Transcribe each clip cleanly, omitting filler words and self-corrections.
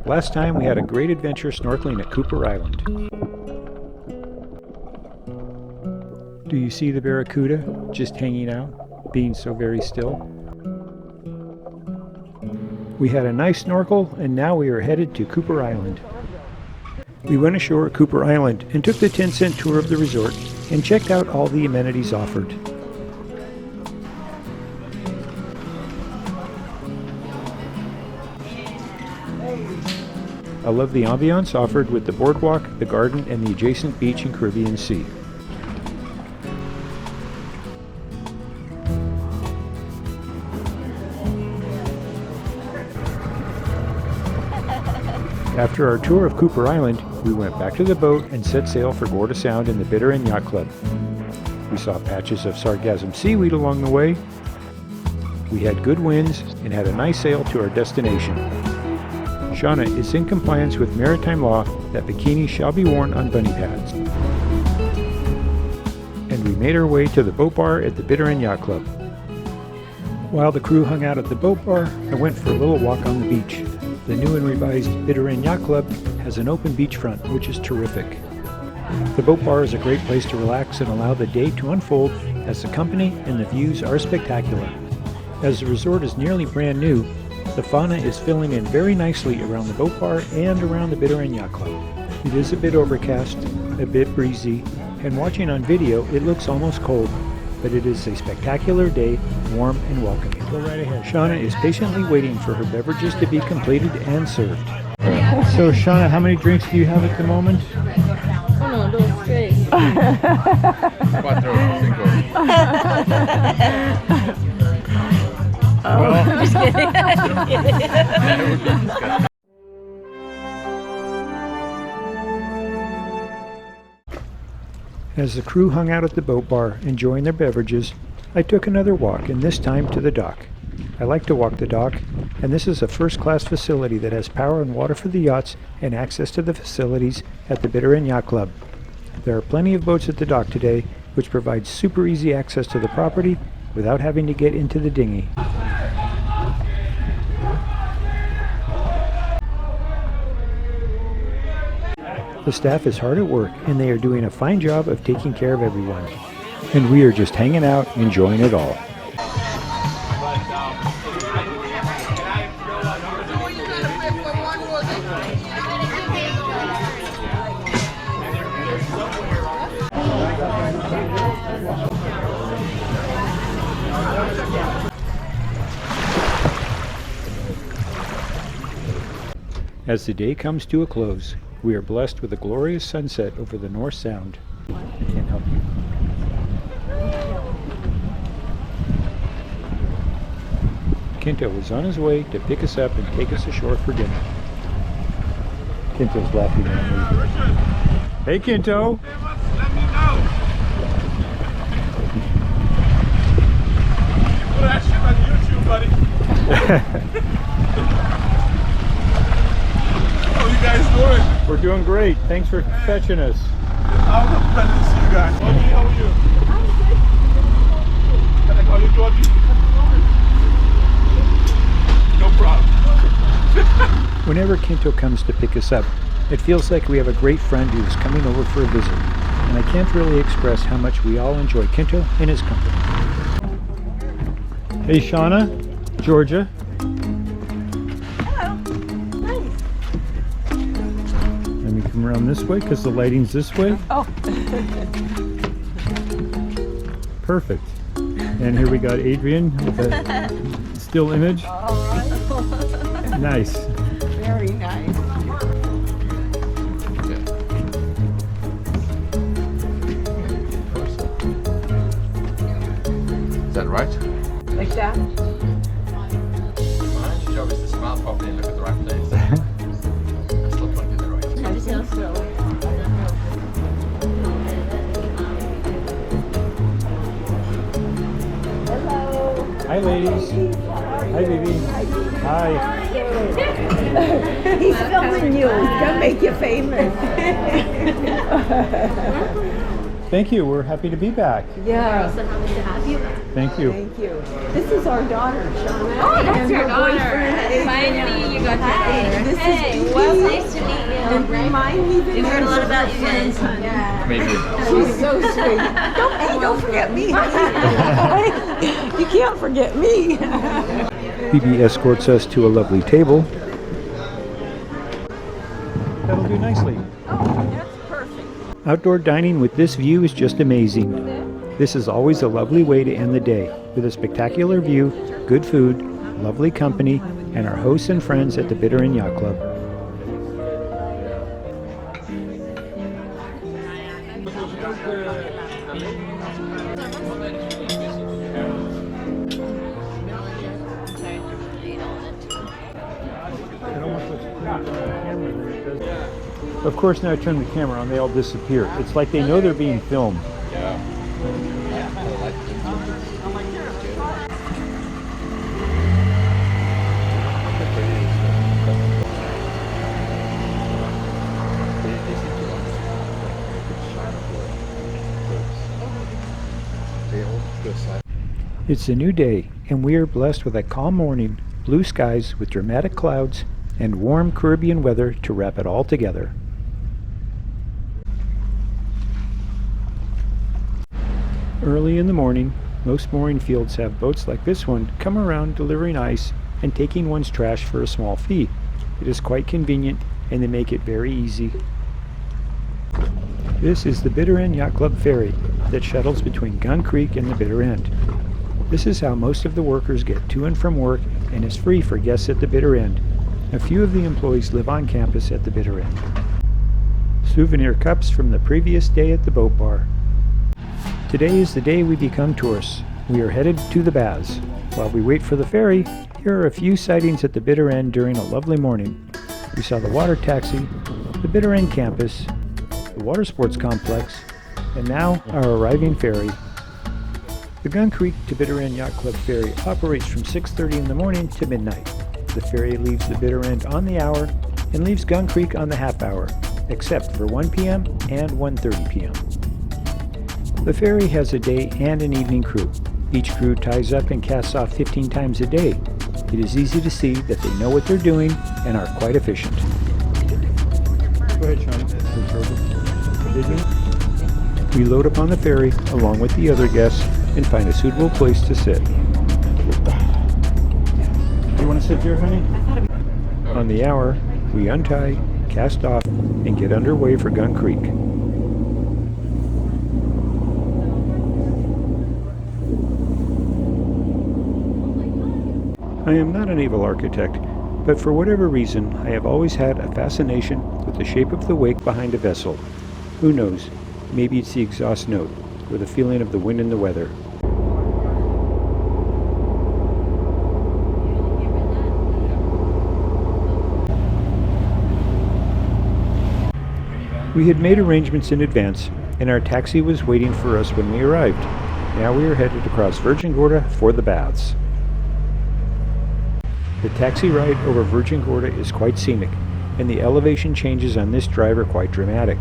Last time we had a great adventure snorkeling at Cooper Island. Do you see the barracuda just hanging out, being so very still? We had a nice snorkel and now we are headed to Cooper Island. We went ashore at Cooper Island and took the 10-cent tour of the resort and checked out all the amenities offered. I love the ambiance offered with the boardwalk, the garden, and the adjacent beach and Caribbean Sea. After our tour of Cooper Island, we went back to the boat and set sail for Gorda Sound in the Bitter End Yacht Club. We saw patches of sargassum seaweed along the way. We had good winds and had a nice sail to our destination. Shauna is in compliance with maritime law that bikinis shall be worn on bunny pads. And we made our way to the boat bar at the Bitter End Yacht Club. While the crew hung out at the boat bar, I went for a little walk on the beach. The new and revised Bitter End Yacht Club has an open beachfront, which is terrific. The boat bar is a great place to relax and allow the day to unfold as the company and the views are spectacular. As the resort is nearly brand new, the fauna is filling in very nicely around the boat bar and around the Bitter End Yacht Club. It is a bit overcast, a bit breezy, and watching on video it looks almost cold, but it is a spectacular day, warm and welcoming. Go right ahead. Shauna is patiently waiting for her beverages to be completed and served. So Shauna, how many drinks do you have at the moment? Uno, dos, tres. Cuatro, cinco. Oh, I'm just kidding. As the crew hung out at the boat bar, enjoying their beverages, I took another walk, and this time to the dock. I like to walk the dock, and this is a first-class facility that has power and water for the yachts and access to the facilities at the Bitter End Yacht Club. There are plenty of boats at the dock today, which provides super easy access to the property without having to get into the dinghy. The staff is hard at work, and they are doing a fine job of taking care of everyone. And we are just hanging out, enjoying it all. As the day comes to a close, we are blessed with a glorious sunset over the North Sound. I can't help you. Kinto is on his way to pick us up and take us ashore for dinner. Kinto's laughing at me. Hey Kinto! Let me know. Put that shit on YouTube, buddy. How you guys doing? We're doing great. Thanks for fetching us. I'm glad to see you guys. How are you? Can I call you Georgie? No problem. Whenever Kinto comes to pick us up, it feels like we have a great friend who is coming over for a visit, and I can't really express how much we all enjoy Kinto and his company. Hey Shauna, Georgia. Hello. Nice. Let me come around this way because the lighting's this way. Oh. Perfect. And here we got Adrian with a still image. All right. Nice. Very nice. Is that right? Like that? My job is to smile properly and look at the right place. I still can't get that right. I feel so. Hello. Hi ladies. Hi baby. Hi. He's filming you. He's gonna make you famous. Thank you. We're happy to be back. Yeah. So happy to have you. Thank you. Thank you. This is our daughter, Shauna. Oh, that's and your her daughter. boyfriend, Adrian. Finally, you got your daughter. This Hey, is welcome. remind me the We've heard a names lot of about her you guys. friends, honey. Yeah. Maybe. She's so sweet. Don't forget me. You can't forget me. Phoebe escorts us to a lovely table. That'll do nicely. Oh, that's perfect. Outdoor dining with this view is just amazing. This is always a lovely way to end the day, with a spectacular view, good food, lovely company, and our hosts and friends at the Bitter End Yacht Club. Of course, now I turn the camera on, they all disappear. It's like they know they're being filmed. It's a new day, and we are blessed with a calm morning, blue skies with dramatic clouds, and warm Caribbean weather to wrap it all together. Early in the morning, most mooring fields have boats like this one come around delivering ice and taking one's trash for a small fee. It is quite convenient, and they make it very easy. This is the Bitter End Yacht Club ferry that shuttles between Gun Creek and the Bitter End. This is how most of the workers get to and from work and is free for guests at the Bitter End. A few of the employees live on campus at the Bitter End. Souvenir cups from the previous day at the boat bar. Today is the day we become tourists. We are headed to the baths. While we wait for the ferry, here are a few sightings at the Bitter End during a lovely morning. We saw the water taxi, the Bitter End campus, the water sports complex, and now our arriving ferry. The Gun Creek to Bitter End Yacht Club ferry operates from 6:30 in the morning to midnight. The ferry leaves the Bitter End on the hour and leaves Gun Creek on the half hour, except for 1 p.m. and 1:30 p.m. The ferry has a day and an evening crew. Each crew ties up and casts off 15 times a day. It is easy to see that they know what they're doing and are quite efficient. Go ahead, Sean. We load up on the ferry along with the other guests and find a suitable place to sit. You want to sit there, honey? On the hour, we untie, cast off, and get underway for Gun Creek. I am not a naval architect, but for whatever reason, I have always had a fascination with the shape of the wake behind a vessel. Who knows, maybe it's the exhaust note, or the feeling of the wind and the weather. We had made arrangements in advance, and our taxi was waiting for us when we arrived. Now we are headed across Virgin Gorda for the baths. The taxi ride over Virgin Gorda is quite scenic, and the elevation changes on this drive are quite dramatic.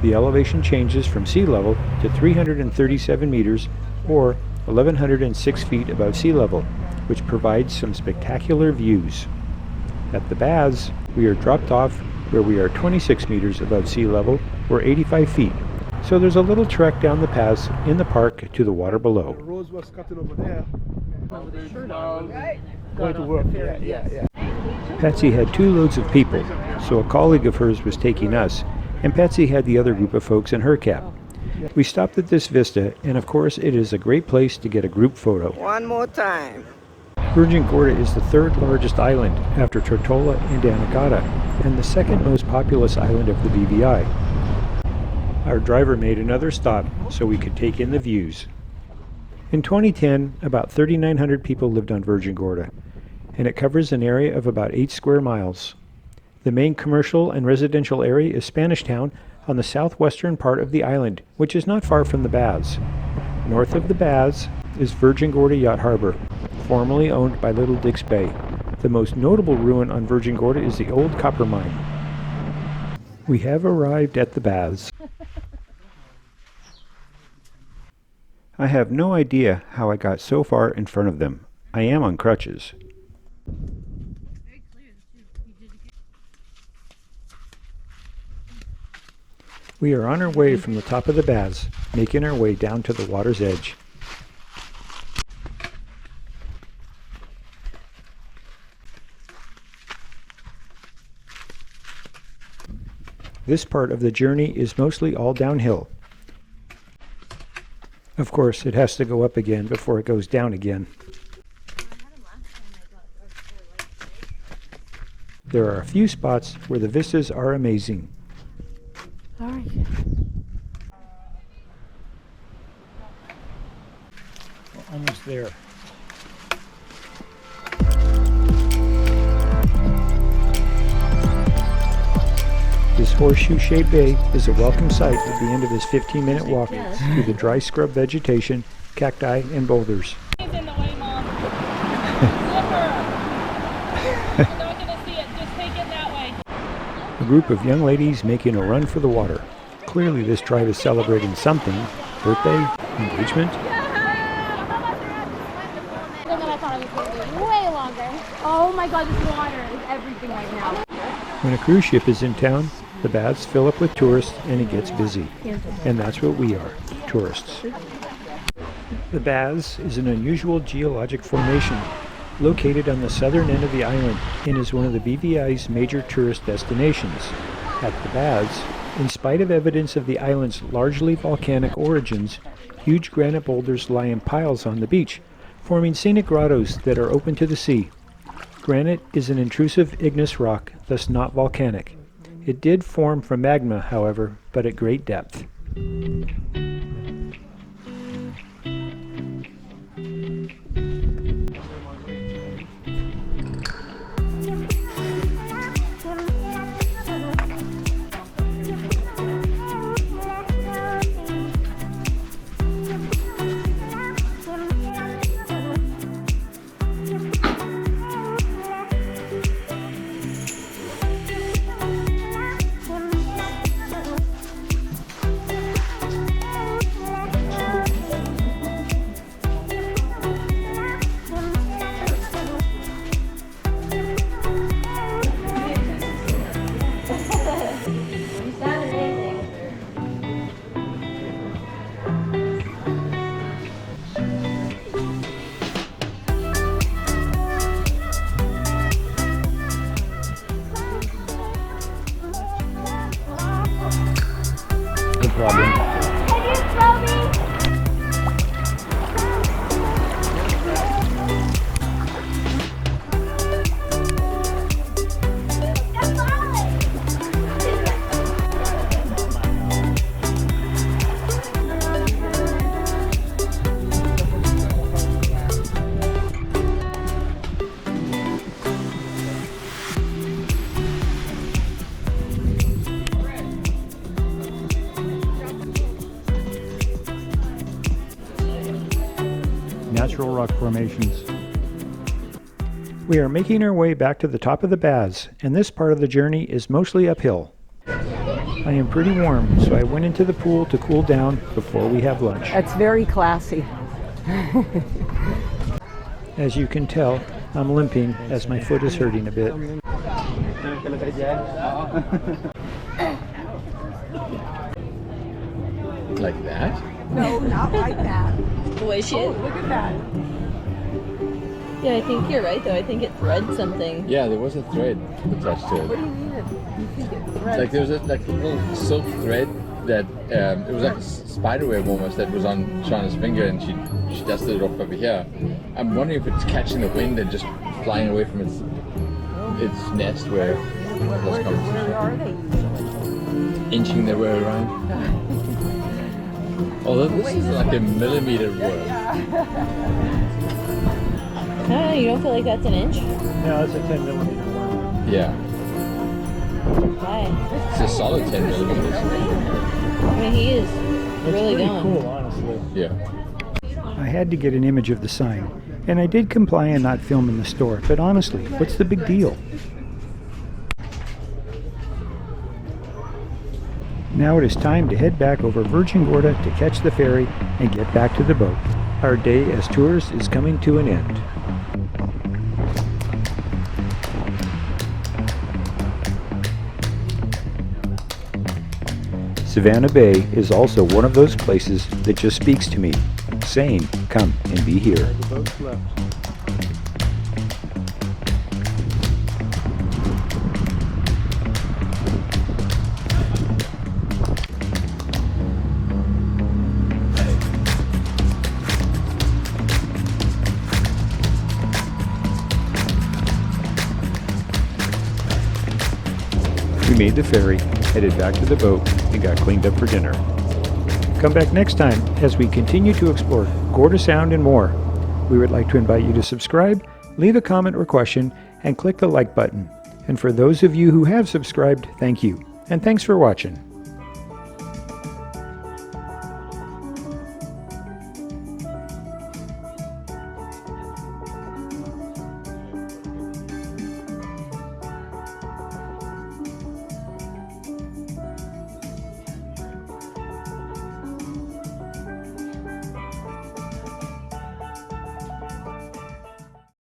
The elevation changes from sea level to 337 meters, or 1,106 feet above sea level, which provides some spectacular views. At the baths, we are dropped off where we are 26 meters above sea level, or 85 feet. So there's a little trek down the paths in the park to the water below. The rose was cutting over there. Going to work. Yeah. Patsy had 2 loads of people, so a colleague of hers was taking us, and Patsy had the other group of folks in her cab. We stopped at this vista, and of course it is a great place to get a group photo. One more time. Virgin Gorda is the 3rd largest island after Tortola and Anegada, and the 2nd most populous island of the BVI. Our driver made another stop so we could take in the views. In 2010, about 3,900 people lived on Virgin Gorda, and it covers an area of about 8 square miles. The main commercial and residential area is Spanish Town on the southwestern part of the island, which is not far from the baths. North of the baths is Virgin Gorda Yacht Harbor, formerly owned by Little Dix Bay. The most notable ruin on Virgin Gorda is the old copper mine. We have arrived at the baths. I have no idea how I got so far in front of them. I am on crutches. We are on our way from the top of the baths, making our way down to the water's edge. This part of the journey is mostly all downhill. Of course, it has to go up again before it goes down again. There are a few spots where the vistas are amazing. All right. We're almost there. This horseshoe-shaped bay is a welcome sight at the end of this 15-minute walk through the dry scrub vegetation, cacti, and boulders. He's in the way, Mom. Slipper. You're not going to see it. Just take it that way. A group of young ladies making a run for the water. Clearly this tribe is celebrating something. Birthday? Engagement? Longer than I thought it was going to be. Way longer. Oh my god, this water is everything right now. When a cruise ship is in town, the baths fill up with tourists and it gets busy. And that's what we are, tourists. The baths is an unusual geologic formation located on the southern end of the island and is one of the BVI's major tourist destinations. At the baths, in spite of evidence of the island's largely volcanic origins, huge granite boulders lie in piles on the beach, forming scenic grottos that are open to the sea. Granite is an intrusive igneous rock, thus not volcanic. It did form from magma, however, but at great depth. No problem. Natural rock formations. We are making our way back to the top of the baths, and this part of the journey is mostly uphill. I am pretty warm, so I went into the pool to cool down before we have lunch. That's very classy. As you can tell, I'm limping as my foot is hurting a bit. Like that? No, not like that. The way she Oh, look at that. Yeah, I think you're right, though. I think it threads something. Yeah, there was a thread attached to What do it. you mean? You think it threads? Like there was a little silk thread that it was like a spider web almost that was on Shana's finger, and she dusted it off over here. I'm wondering if it's catching the wind and just flying away from its nest where it was coming. Where are they usually? Inching their way around. Although this is like a millimeter worm. No, you don't feel like that's an inch? No, it's a 10 millimeter worm. Yeah, Why? it's a solid 10 millimeters. I mean, he is really Pretty going. cool, honestly. Yeah. I had to get an image of the sign, and I did comply and not film in the store, but honestly, what's the big deal? Now it is time to head back over Virgin Gorda to catch the ferry and get back to the boat. Our day as tourists is coming to an end. Savannah Bay is also one of those places that just speaks to me, saying, come and be here. The boat's left. We made the ferry, headed back to the boat, and got cleaned up for dinner. Come back next time as we continue to explore Gorda Sound and more. We would like to invite you to subscribe, leave a comment or question, and click the like button. And for those of you who have subscribed, thank you. And thanks for watching.